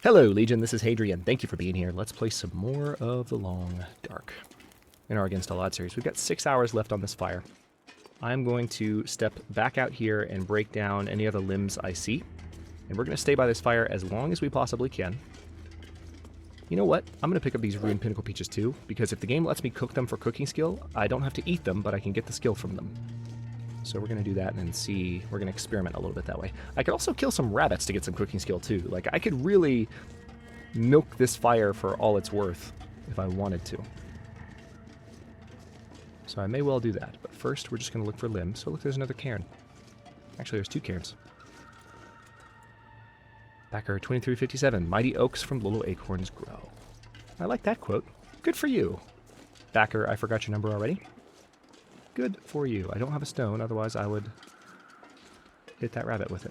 Hello, Legion. This is Hadrian. Thank you for being here. Let's play some more of the Long Dark in our Against All Odds series. We've got 6 hours left on this fire. I'm going to step back out here and break down any other limbs I see. And we're going to stay by this fire as long as we possibly can. You know what? I'm going to pick up these ruined pinnacle peaches too, because if the game lets me cook them for cooking skill, I don't have to eat them, but I can get the skill from them. So we're going to do that and see. We're going to experiment a little bit that way. I could also kill some rabbits to get some cooking skill too. Like, I could really milk this fire for all it's worth if I wanted to. So I may well do that. But first, we're just going to look for limbs. So look, there's another cairn. Actually, there's 2 cairns. Backer 2357. Mighty oaks from little acorns grow. I like that quote. Good for you. Backer, I forgot your number already. Good for you. I don't have a stone, otherwise I would hit that rabbit with it.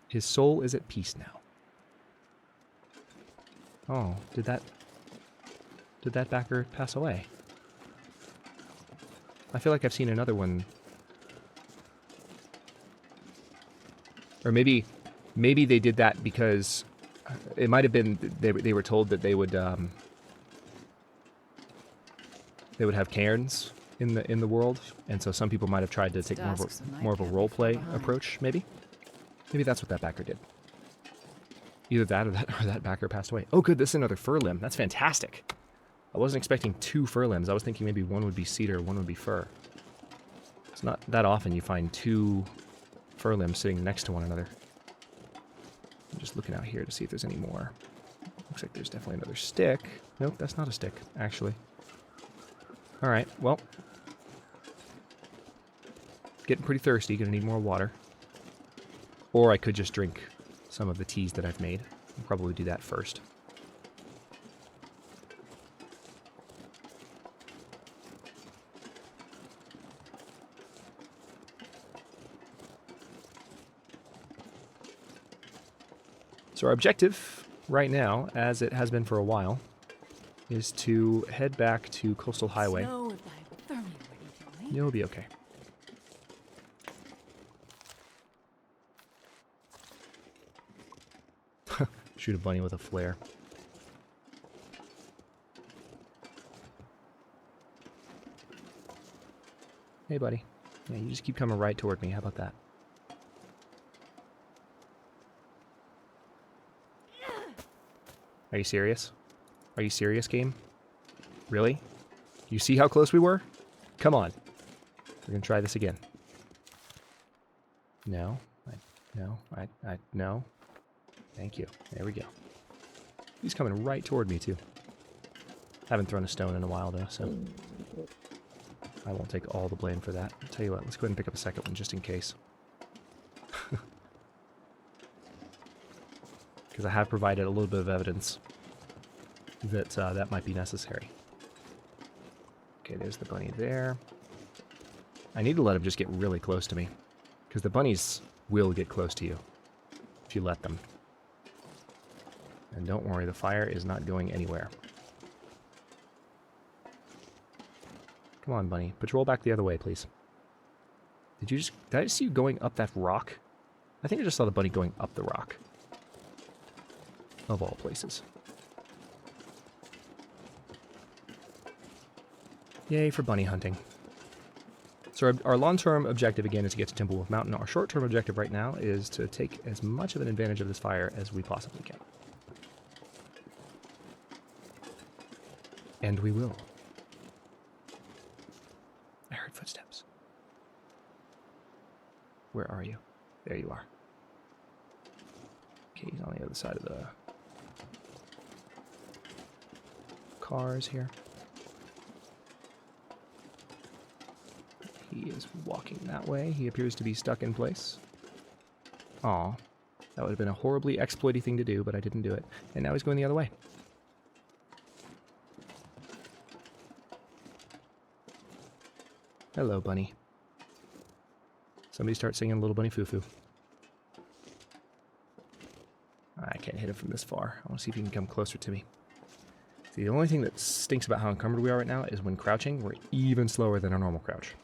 His soul is at peace now. Oh, did that backer pass away? I feel like I've seen another one. Or maybe they did that because it might have been they were told that they would have cairns in the world, and so some people might have tried to take more of a role play approach. Maybe that's what that backer did. Either that or that backer passed away. Oh, good, this is another fir limb. That's fantastic. I wasn't expecting 2 fir limbs. I was thinking maybe one would be cedar, one would be fir. It's not that often you find 2 fir limbs sitting next to one another. I'm just looking out here to see if there's any more. Looks like there's definitely another stick. Nope, that's not a stick, actually. Alright, well. Getting pretty thirsty, gonna need more water. Or I could just drink some of the teas that I've made. I'll probably do that first. So our objective right now, as it has been for a while, is to head back to Coastal Highway. You'll be okay. Shoot a bunny with a flare. Hey, buddy. Yeah, you just keep coming right toward me. How about that? Are you serious? Are you serious, game? Really? You see how close we were? Come on. We're gonna try this again. No. No. Thank you. There we go. He's coming right toward me, too. Haven't thrown a stone in a while, though, so I won't take all the blame for that. I'll tell you what, let's go ahead and pick up a second one, just in case. Because I have provided a little bit of evidence that that might be necessary. Okay, there's the bunny there. I need to let him just get really close to me, because the bunnies will get close to you if you let them. And don't worry, the fire is not going anywhere. Come on, bunny. Patrol back the other way, please. Did I just see you going up that rock? I think I just saw the bunny going up the rock. Of all places. Yay for bunny hunting. So our long-term objective, again, is to get to Timberwolf Mountain. Our short-term objective right now is to take as much of an advantage of this fire as we possibly can. And we will. I heard footsteps. Where are you? There you are. Okay, he's on the other side of the cars here. He is walking that way. He appears to be stuck in place. Aw. That would have been a horribly exploity thing to do, but I didn't do it. And now he's going the other way. Hello, bunny. Somebody start singing Little Bunny Foo-Foo. I can't hit him from this far. I want to see if he can come closer to me. See, the only thing that stinks about how encumbered we are right now is when crouching, we're even slower than our normal crouch.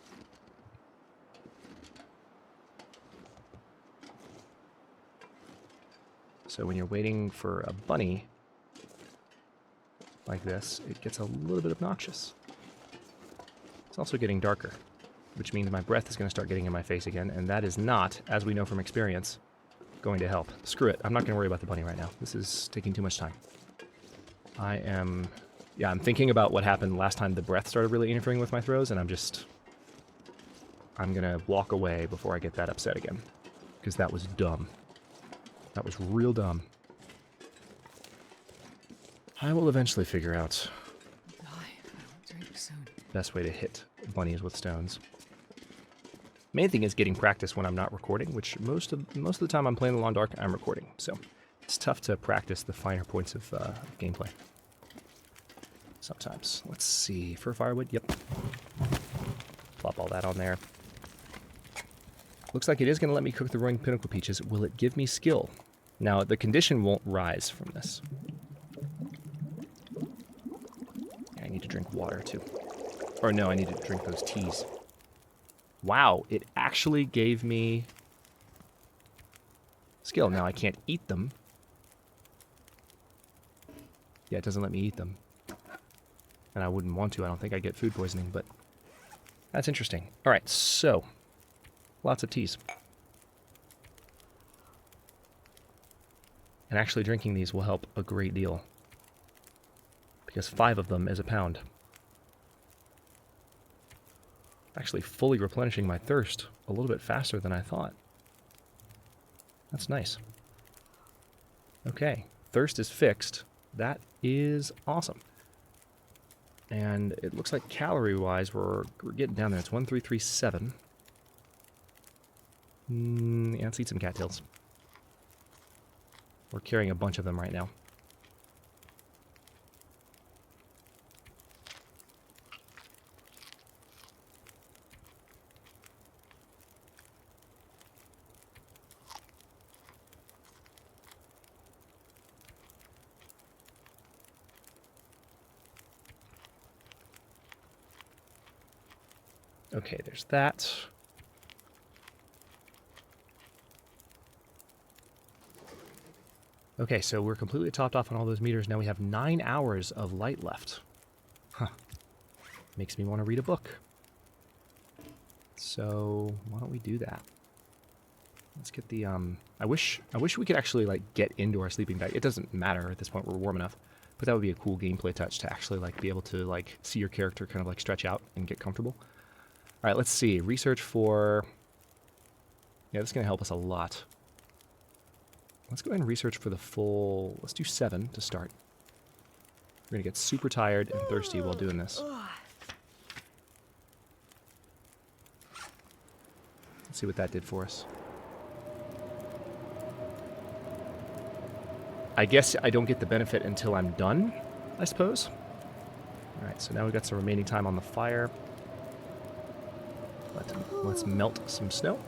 So when you're waiting for a bunny like this, it gets a little bit obnoxious. It's also getting darker, which means my breath is going to start getting in my face again, and that is not, as we know from experience, going to help. Screw it. I'm not going to worry about the bunny right now. This is taking too much time. I'm thinking about what happened last time the breath started really interfering with my throws, and I'm going to walk away before I get that upset again. Because that was dumb. That was real dumb. I will eventually figure out best way to hit bunnies with stones. Main thing is getting practice when I'm not recording, which most of the time I'm playing the Long Dark, I'm recording. So it's tough to practice the finer points of gameplay. Sometimes. Let's see. Fur firewood. Yep. Plop all that on there. Looks like it is going to let me cook the roaring pinnacle peaches. Will it give me skill? Now, the condition won't rise from this. I need to drink water, too. Or no, I need to drink those teas. Wow, it actually gave me skill. Now, I can't eat them. Yeah, it doesn't let me eat them. And I wouldn't want to. I don't think I'd get food poisoning, but that's interesting. All right, so lots of teas. And actually drinking these will help a great deal. Because 5 of them is a pound. Actually fully replenishing my thirst a little bit faster than I thought. That's nice. Okay, thirst is fixed. That is awesome. And it looks like calorie-wise, we're getting down there. It's 1337. Yeah, let's eat some cattails. We're carrying a bunch of them right now. Okay, there's that. Okay, so we're completely topped off on all those meters. Now we have 9 hours of light left. Huh. Makes me want to read a book. So why don't we do that? Let's get the I wish we could actually like get into our sleeping bag. It doesn't matter at this point, we're warm enough. But that would be a cool gameplay touch to actually like be able to like see your character kind of like stretch out and get comfortable. All right, let's see. Research for... Yeah, this is going to help us a lot. Let's go ahead and research for the full... Let's do 7 to start. We're going to get super tired and thirsty while doing this. Let's see what that did for us. I guess I don't get the benefit until I'm done, I suppose. All right, so now we've got some remaining time on the fire. Let's melt some snow.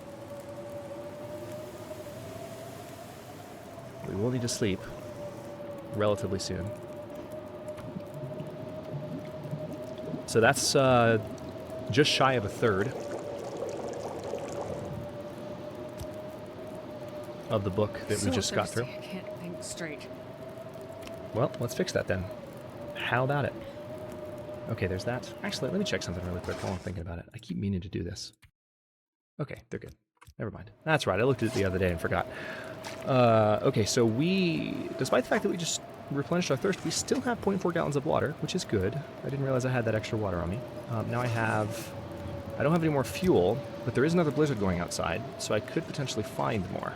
We will need to sleep relatively soon. So that's just shy of a third of the book that we just got through. I can't think straight. Well, let's fix that then. How about it? Okay, there's that. Actually, let me check something really quick while I'm thinking about it. I keep meaning to do this. Okay, they're good. Never mind. That's right, I looked at it the other day and forgot. Okay, so we, despite the fact that we just replenished our thirst, we still have 0.4 gallons of water, which is good. I didn't realize I had that extra water on me. Now I don't have any more fuel, but there is another blizzard going outside, so I could potentially find more.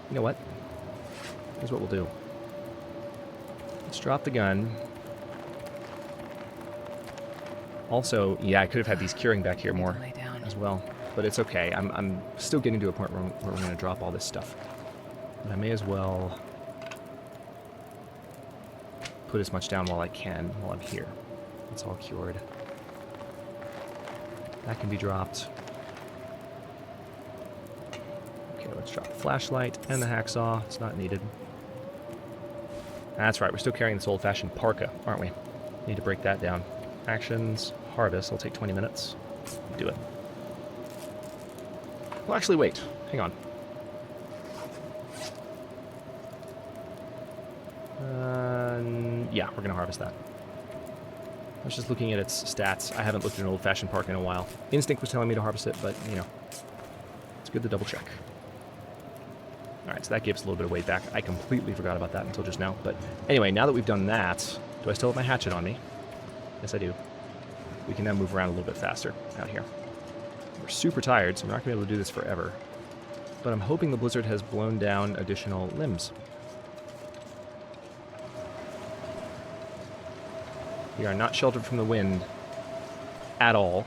You know what? Here's what we'll do. Let's drop the gun. Also, yeah, I could have had these curing back here more as well, but it's okay. I'm still getting to a point where we're going to drop all this stuff. But I may as well put as much down while I can while I'm here. It's all cured. That can be dropped. Okay, let's drop the flashlight and the hacksaw. It's not needed. That's right, we're still carrying this old-fashioned parka, aren't we? Need to break that down. Actions, harvest, will take 20 minutes. Do it. Well, actually, wait. Hang on. yeah, we're going to harvest that. I was just looking at its stats. I haven't looked at an old-fashioned park in a while. Instinct was telling me to harvest it, but, you know, it's good to double-check. Alright, so that gives a little bit of weight back. I completely forgot about that until just now. But anyway, now that we've done that, do I still have my hatchet on me? Yes, I do. We can now move around a little bit faster out here. We're super tired, so we're not going to be able to do this forever. But I'm hoping the blizzard has blown down additional limbs. We are not sheltered from the wind at all.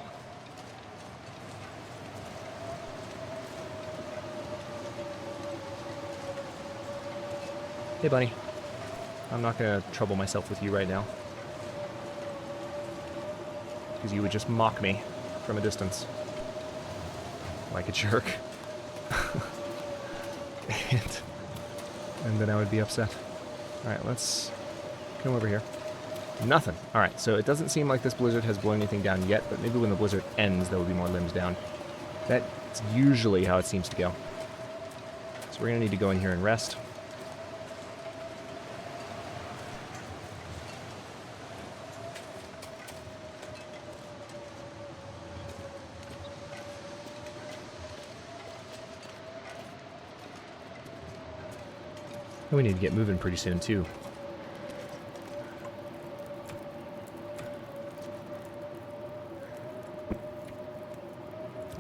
Hey, buddy. I'm not going to trouble myself with you right now. Because you would just mock me from a distance. Like a jerk. and then I would be upset. Alright, let's come over here. Nothing. Alright, so it doesn't seem like this blizzard has blown anything down yet, but maybe when the blizzard ends, there will be more limbs down. That's usually how it seems to go. So we're going to need to go in here and rest. And we need to get moving pretty soon, too.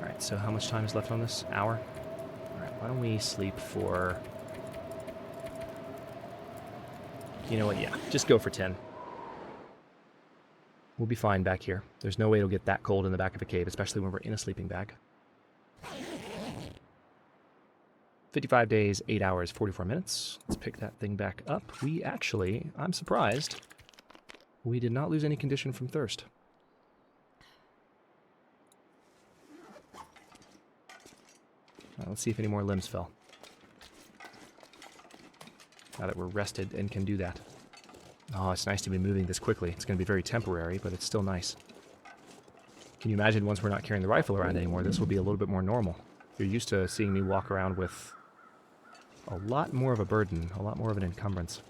Alright, so how much time is left on this? Hour? Alright, why don't we sleep for... You know what, yeah, just go for 10. We'll be fine back here. There's no way it'll get that cold in the back of a cave, especially when we're in a sleeping bag. 55 days, 8 hours, 44 minutes. Let's pick that thing back up. We actually, I'm surprised, we did not lose any condition from thirst. Let's see if any more limbs fell. Now that we're rested and can do that. Oh, it's nice to be moving this quickly. It's going to be very temporary, but it's still nice. Can you imagine once we're not carrying the rifle around anymore, this will be a little bit more normal. You're used to seeing me walk around with a lot more of a burden, a lot more of an encumbrance.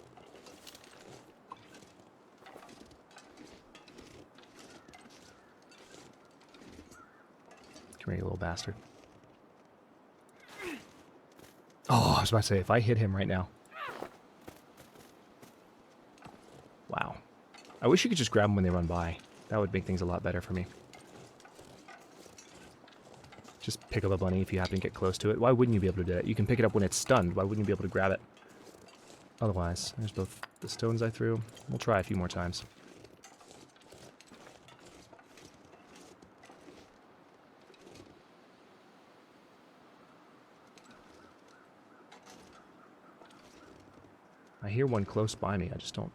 Come here, you little bastard. Oh, I was about to say, if I hit him right now. Wow. I wish you could just grab them when they run by. That would make things a lot better for me. Just pick up a bunny if you happen to get close to it. Why wouldn't you be able to do that? You can pick it up when it's stunned. Why wouldn't you be able to grab it? Otherwise, there's both the stones I threw. We'll try a few more times. I hear one close by me. I just don't...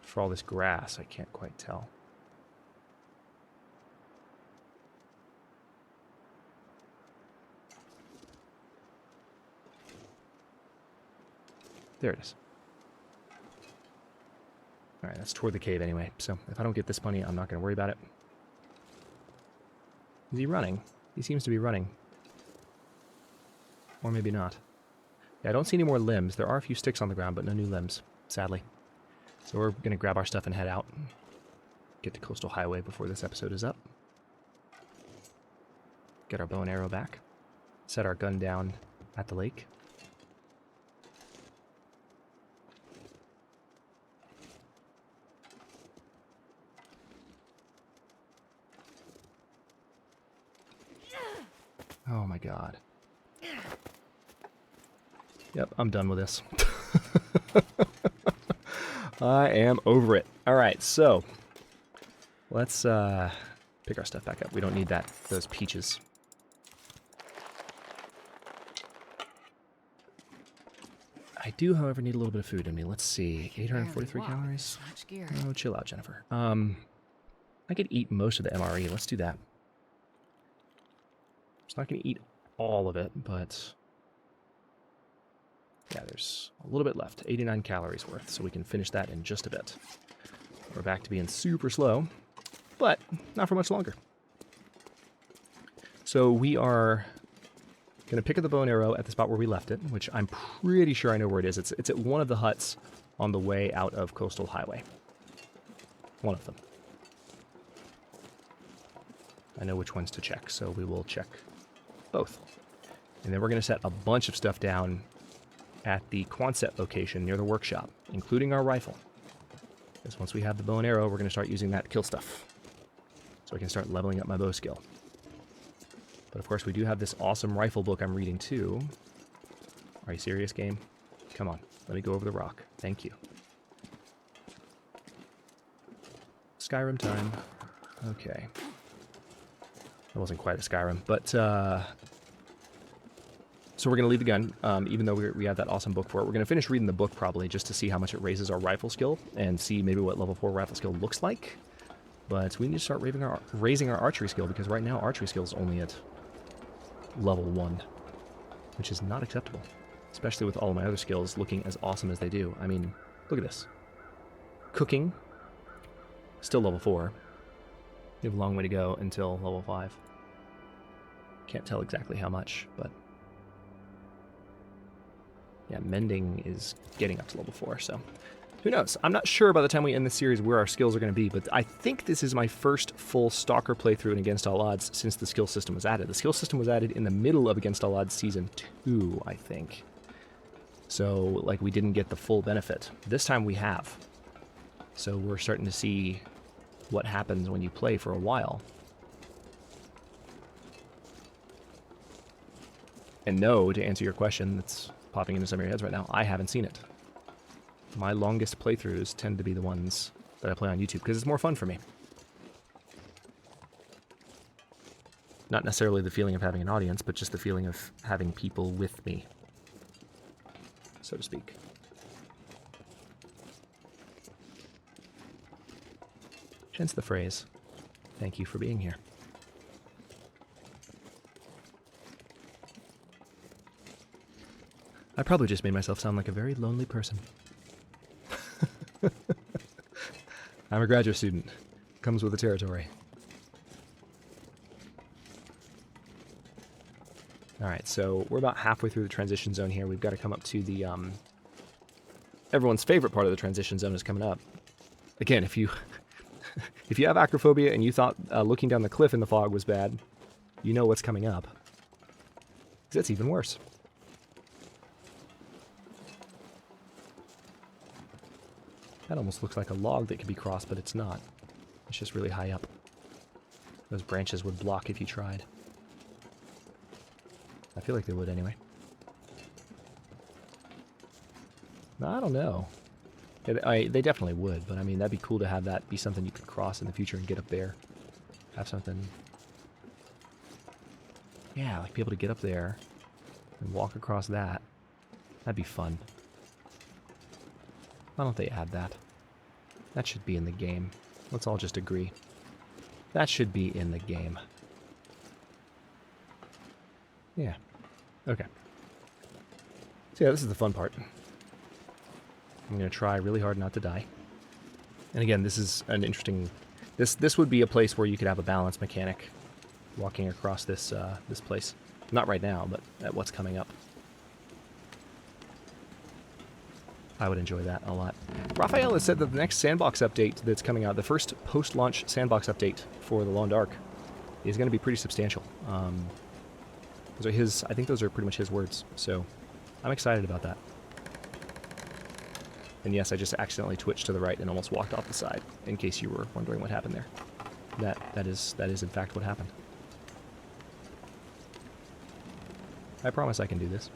For all this grass, I can't quite tell. There it is. Alright, that's toward the cave anyway, so if I don't get this bunny, I'm not going to worry about it. Is he running? He seems to be running. Or maybe not. Yeah, I don't see any more limbs. There are a few sticks on the ground, but no new limbs, sadly. So we're going to grab our stuff and head out. Get to Coastal Highway before this episode is up. Get our bow and arrow back. Set our gun down at the lake. Oh my god. Yep, I'm done with this. I am over it. Alright, so let's pick our stuff back up. We don't need those peaches. I do, however, need a little bit of food in me. Let's see. 843 calories. Oh, chill out, Jennifer. I could eat most of the MRE. Let's do that. I'm not going to eat all of it, but yeah, there's a little bit left. 89 calories worth, so we can finish that in just a bit. We're back to being super slow, but not for much longer. So we are Gonna pick up the bow and arrow at the spot where we left it, which I'm pretty sure I know where it is. It's at one of the huts on the way out of Coastal Highway. One of them. I know which ones to check, so we will check both. And then we're gonna set a bunch of stuff down at the Quonset location near the workshop, including our rifle. Because once we have the bow and arrow, we're gonna start using that to kill stuff. So I can start leveling up my bow skill. But of course, we do have this awesome rifle book I'm reading too. Are you serious, game? Come on, let me go over the rock. Thank you. Skyrim time. Okay. That wasn't quite a Skyrim, but so we're going to leave the gun, even though we have that awesome book for it. We're going to finish reading the book probably just to see how much it raises our rifle skill and see maybe what level 4 rifle skill looks like. But we need to start raising our archery skill, because right now archery skill is only at level 1, which is not acceptable, especially with all of my other skills looking as awesome as they do. I mean, look at this. Cooking, still level 4. We have a long way to go until level 5. Can't tell exactly how much, but yeah, mending is getting up to level 4, so who knows? I'm not sure by the time we end this series where our skills are going to be, but I think this is my first full Stalker playthrough in Against All Odds since the skill system was added. The skill system was added in the middle of Against All Odds Season 2, I think. So, like, we didn't get the full benefit. This time we have. So we're starting to see what happens when you play for a while. And no, to answer your question that's popping into some of your heads right now, I haven't seen it. My longest playthroughs tend to be the ones that I play on YouTube, because it's more fun for me. Not necessarily the feeling of having an audience, but just the feeling of having people with me, so to speak. Hence the phrase, thank you for being here. I probably just made myself sound like a very lonely person. I'm a graduate student. Comes with the territory. Alright, so we're about halfway through the transition zone here. We've got to come up to the, everyone's favorite part of the transition zone is coming up. Again, if you if you have acrophobia and you thought looking down the cliff in the fog was bad, you know what's coming up. 'Cause it's even worse. That almost looks like a log that could be crossed, but it's not. It's just really high up. Those branches would block if you tried. I feel like they would anyway. No, I don't know. They definitely would, but I mean, that'd be cool to have that be something you could cross in the future and get up there. Have something... Yeah, like be able to get up there and walk across that. That'd be fun. Why don't they add that? That should be in the game. Let's all just agree. That should be in the game. Yeah. Okay. So yeah, this is the fun part. I'm going to try really hard not to die. And again, this is an interesting... This would be a place where you could have a balance mechanic walking across this this place. Not right now, but at what's coming up. I would enjoy that a lot. Raphael has said that the next sandbox update that's coming out, the first post-launch sandbox update for the Long Dark, is going to be pretty substantial. Those are his, I think those are pretty much his words, so I'm excited about that. And yes, I just accidentally twitched to the right and almost walked off the side, in case you were wondering what happened there. That is in fact what happened. I promise I can do this.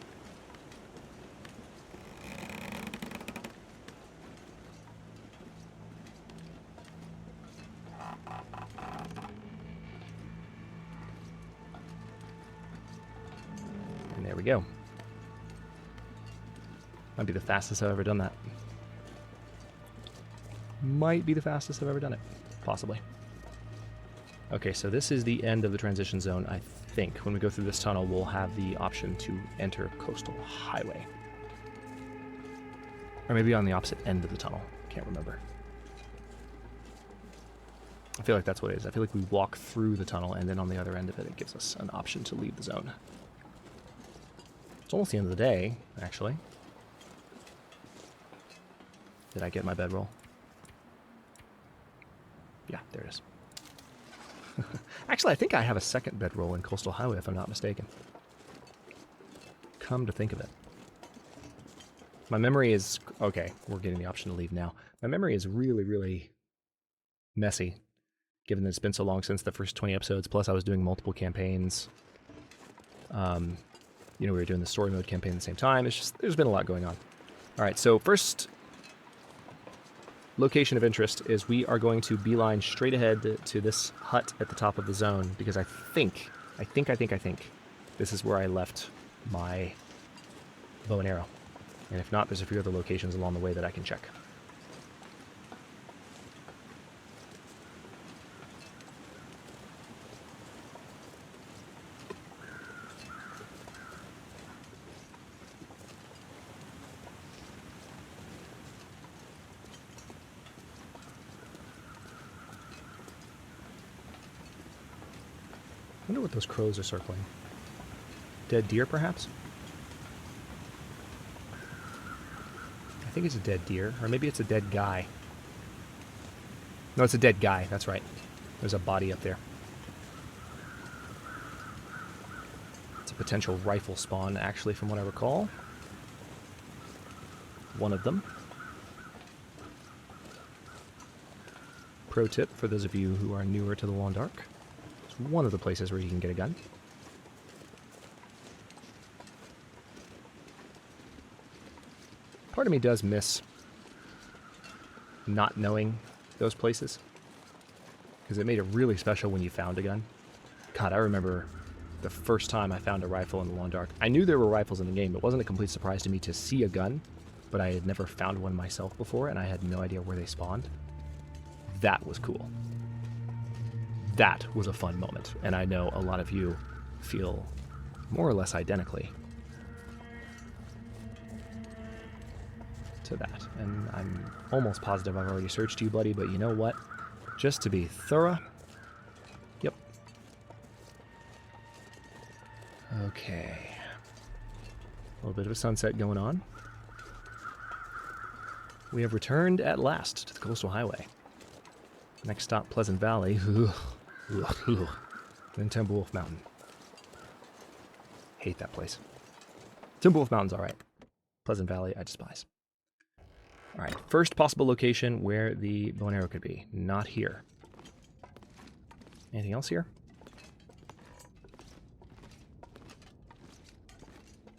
And there we go. Might be the fastest I've ever done that. Might be the fastest I've ever done it. Possibly. Okay, so this is the end of the transition zone, I think. When we go through this tunnel, we'll have the option to enter Coastal Highway. Or maybe on the opposite end of the tunnel. Can't remember. I feel like that's what it is. I feel like we walk through the tunnel, and then on the other end of it, it gives us an option to leave the zone. It's almost the end of the day, actually. Did I get my bedroll? Yeah, there it is. Actually, I think I have a second bedroll in Coastal Highway, if I'm not mistaken. Come to think of it. My memory is... Okay, we're getting the option to leave now. My memory is really, really messy, given that it's been so long since the first 20 episodes, plus I was doing multiple campaigns. You know, we were doing the story mode campaign at the same time. It's just, there's been a lot going on. All right, so first location of interest is we are going to beeline straight ahead to this hut at the top of the zone, because I think this is where I left my bow and arrow. And if not, there's a few other locations along the way that I can check. I wonder what those crows are circling. Dead deer, perhaps? I think it's a dead deer, or maybe it's a dead guy. No, it's a dead guy, that's right. There's a body up there. It's a potential rifle spawn, actually, from what I recall. One of them. Pro tip for those of you who are newer to the Long Dark. It's one of the places where you can get a gun. Part of me does miss not knowing those places, because it made it really special when you found a gun. God, I remember the first time I found a rifle in the Long Dark. I knew there were rifles in the game. It wasn't a complete surprise to me to see a gun, but I had never found one myself before, and I had no idea where they spawned. That was cool. That was a fun moment, and I know a lot of you feel more or less identically to that. And I'm almost positive I've already searched you, buddy, but you know what? Just to be thorough. Yep. Okay. A little bit of a sunset going on. We have returned at last to the Coastal Highway. Next stop, Pleasant Valley. Then Timberwolf Mountain. Hate that place. Timberwolf Mountain's alright. Pleasant Valley, I despise. Alright, first possible location where the bow and arrow could be. Not here. Anything else here?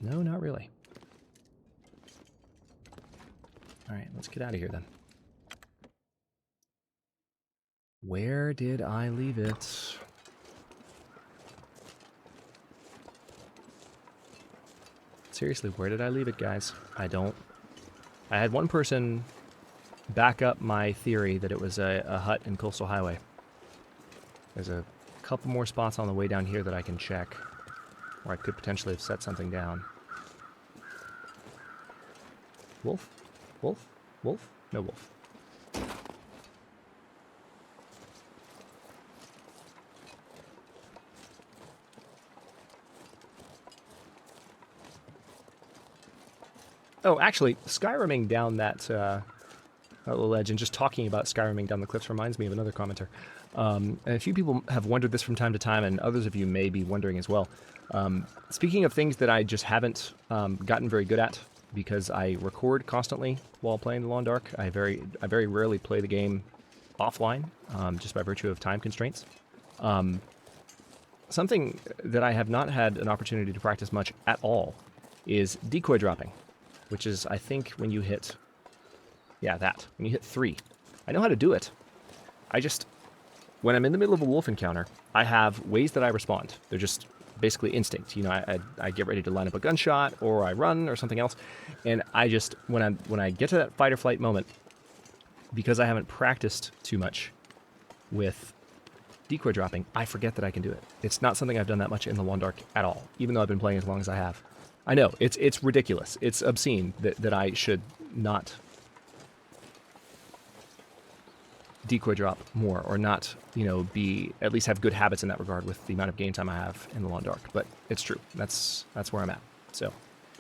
No, not really. Alright, let's get out of here then. Where did I leave it? Seriously, where did I leave it, guys? I had one person back up my theory that it was a hut in Coastal Highway. There's a couple more spots on the way down here that I can check, where I could potentially have set something down. Wolf? Wolf? Wolf? No wolf. Oh, actually, Skyrimming down that little ledge, and just talking about Skyrimming down the cliffs reminds me of another commenter. And a few people have wondered this from time to time, and others of you may be wondering as well. Speaking of things that I just haven't gotten very good at, because I record constantly while playing the Long Dark. I very rarely play the game offline, just by virtue of time constraints. Something that I have not had an opportunity to practice much at all is decoy dropping. Which is, I think, when you hit... Yeah, that. When you hit 3. I know how to do it. I just... When I'm in the middle of a wolf encounter, I have ways that I respond. They're just basically instinct. You know, I get ready to line up a gunshot, or I run, or something else. And I just... When I get to that fight or flight moment, because I haven't practiced too much with decoy dropping, I forget that I can do it. It's not something I've done that much in the Long Dark at all, even though I've been playing as long as I have. I know, it's ridiculous. It's obscene that I should not decoy drop more, or not, you know, at least have good habits in that regard with the amount of game time I have in the Long Dark. But it's true. That's where I'm at. So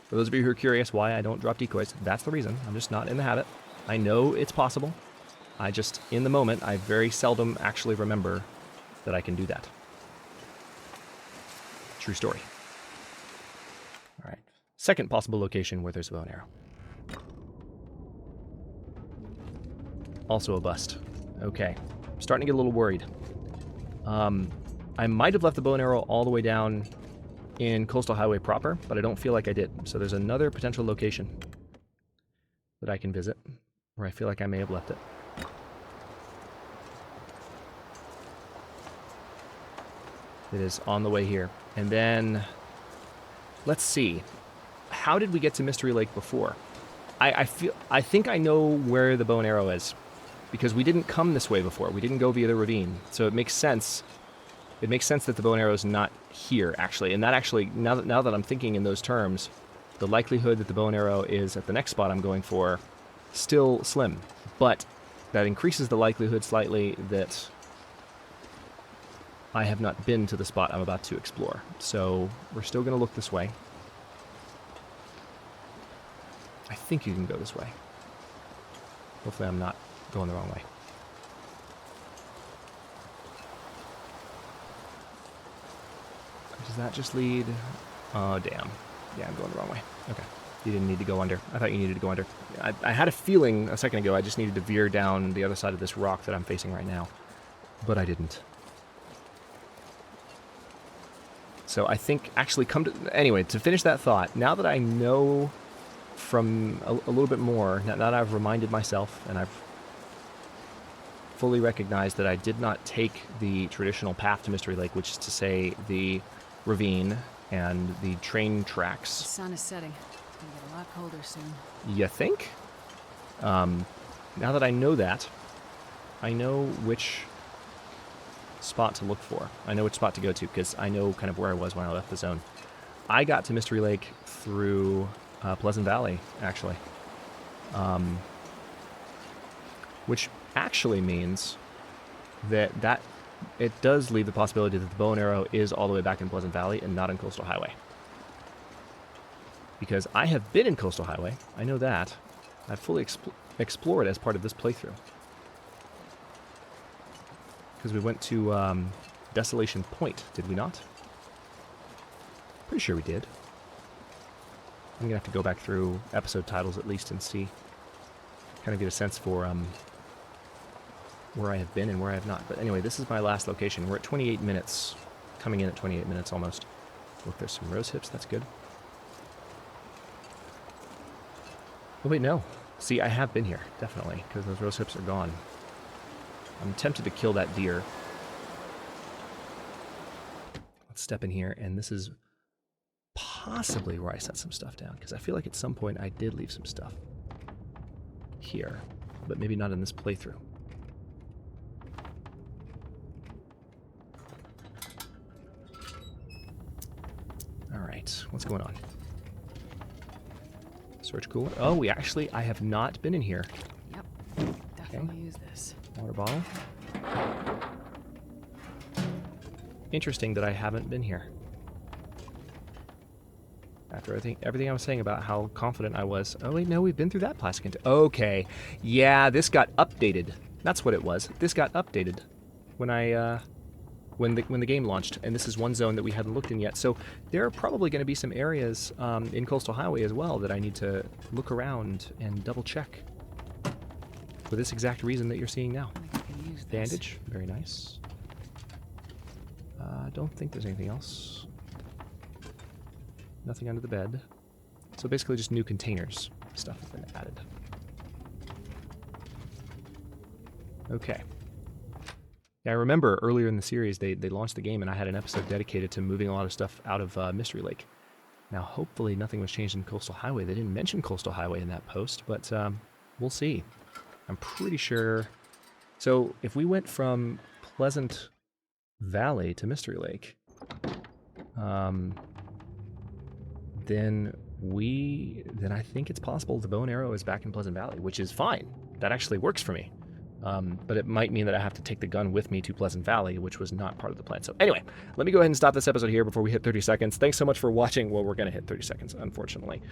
For those of you who are curious why I don't drop decoys, that's the reason. I'm just not in the habit. I know it's possible. I just, in the moment, I very seldom actually remember that I can do that. True story. All right. Second possible location where there's a bow and arrow. Also a bust. Okay. I'm starting to get a little worried. I might have left the bow and arrow all the way down in Coastal Highway proper, but I don't feel like I did. So there's another potential location that I can visit where I feel like I may have left it. It is on the way here. And then, let's see. How did we get to Mystery Lake before? I think I know where the bow and arrow is, because we didn't come this way before. We didn't go via the ravine. So it makes sense. It makes sense that the bow and arrow is not here, actually. And that actually, now that I'm thinking in those terms, the likelihood that the bow and arrow is at the next spot I'm going for, still slim. But that increases the likelihood slightly that I have not been to the spot I'm about to explore. So we're still going to look this way. I think you can go this way. Hopefully I'm not going the wrong way. Does that just lead? Oh, damn. Yeah, I'm going the wrong way. Okay. You didn't need to go under. I thought you needed to go under. I had a feeling a second ago I just needed to veer down the other side of this rock that I'm facing right now. But I didn't. So I think actually anyway, to finish that thought, now that I know from a little bit more, now that I've reminded myself and I've fully recognized that I did not take the traditional path to Mystery Lake, which is to say the ravine and the train tracks. The sun is setting. It's going to get a lot colder soon. You think? Now that I know that, I know which spot to look for. I know which spot to go to because I know kind of where I was when I left the zone. I got to Mystery Lake through Pleasant Valley, actually. Which actually means that it does leave the possibility that the bow and arrow is all the way back in Pleasant Valley and not in Coastal Highway. Because I have been in Coastal Highway. I know that. I've fully explored as part of this playthrough. Because we went to Desolation Point, did we not? Pretty sure we did. I'm going to have to go back through episode titles at least and see. Kind of get a sense for where I have been and where I have not. But anyway, this is my last location. We're at 28 minutes. Coming in at 28 minutes almost. Look, there's some rose hips. That's good. Oh, wait, no. See, I have been here, definitely, because those rose hips are gone. I'm tempted to kill that deer. Let's step in here, and this is possibly where I set some stuff down, because I feel like at some point I did leave some stuff here, but maybe not in this playthrough. Alright, what's going on? Search cooler. Oh, I have not been in here. Yep, definitely use this. Water bottle. Interesting that I haven't been here. After everything I was saying about how confident I was. Oh wait, no, we've been through that plastic container. Okay, yeah, this got updated. That's what it was. This got updated when when the game launched, and this is one zone that we hadn't looked in yet. So there are probably going to be some areas in Coastal Highway as well that I need to look around and double check. For this exact reason that you're seeing now. Bandage, very nice. I don't think there's anything else. Nothing under the bed. So basically just new containers. Stuff has been added. Okay. Yeah, I remember earlier in the series they launched the game and I had an episode dedicated to moving a lot of stuff out of Mystery Lake. Now hopefully nothing was changed in Coastal Highway. They didn't mention Coastal Highway in that post, but we'll see. I'm pretty sure. So if we went from Pleasant Valley to Mystery Lake, then I think it's possible the bow and arrow is back in Pleasant Valley, which is fine. That actually works for me. But it might mean that I have to take the gun with me to Pleasant Valley, which was not part of the plan. So anyway, let me go ahead and stop this episode here before we hit 30 seconds. Thanks so much for watching. Well, we're going to hit 30 seconds, unfortunately.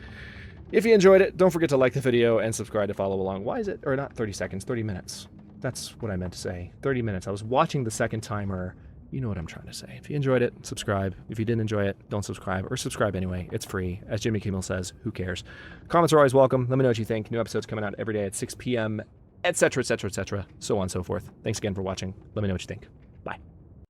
If you enjoyed it, don't forget to like the video and subscribe to follow along. Why is it, or not 30 seconds, 30 minutes. That's what I meant to say. 30 minutes. I was watching the second timer. You know what I'm trying to say. If you enjoyed it, subscribe. If you didn't enjoy it, don't subscribe, or subscribe anyway. It's free. As Jimmy Kimmel says, who cares? Comments are always welcome. Let me know what you think. New episodes coming out every day at 6 p.m., etc., etc., etc., so on and so forth. Thanks again for watching. Let me know what you think.